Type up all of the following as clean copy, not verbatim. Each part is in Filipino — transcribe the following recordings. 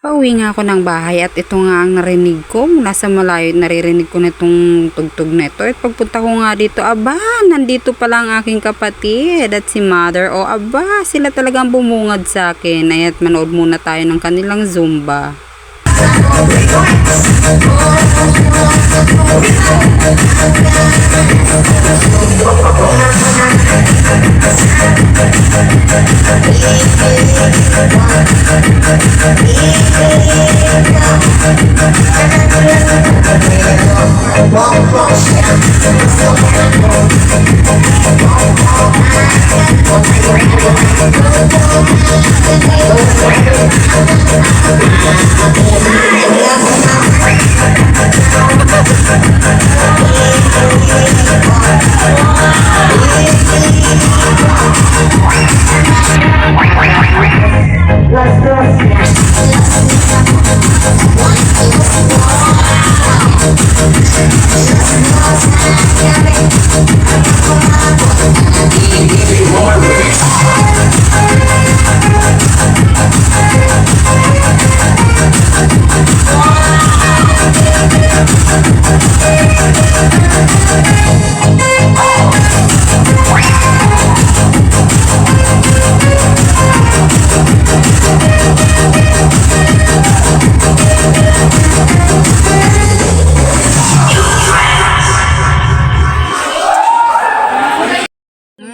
Pauwi nga ako ng bahay at ito nga ang narinig ko. Nasa malayo naririnig ko na itong tugtog na ito. At pagpunta ko nga dito, aba, nandito pala ang aking kapatid at si mother. O aba, sila talagang bumungad sa akin. Ay at manood muna tayo ng kanilang Zumba.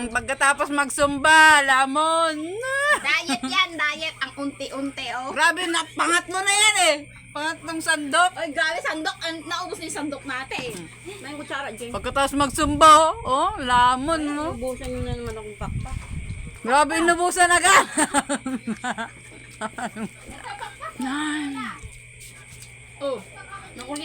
Pagkatapos magsumba, lamon. Diet yan, diet. Ang unti-unti, oh. Grabe, napangat mo na yan eh. Pangat ng sandok. Ay, grabe, sandok. Naubos na yung sandok natin. May kutsara, Jane. Pagkatapos magsumba, oh, lamon mo. Ubusan nyo na naman akong pakpak. Grabe, inubusan agad. Oh, nakuha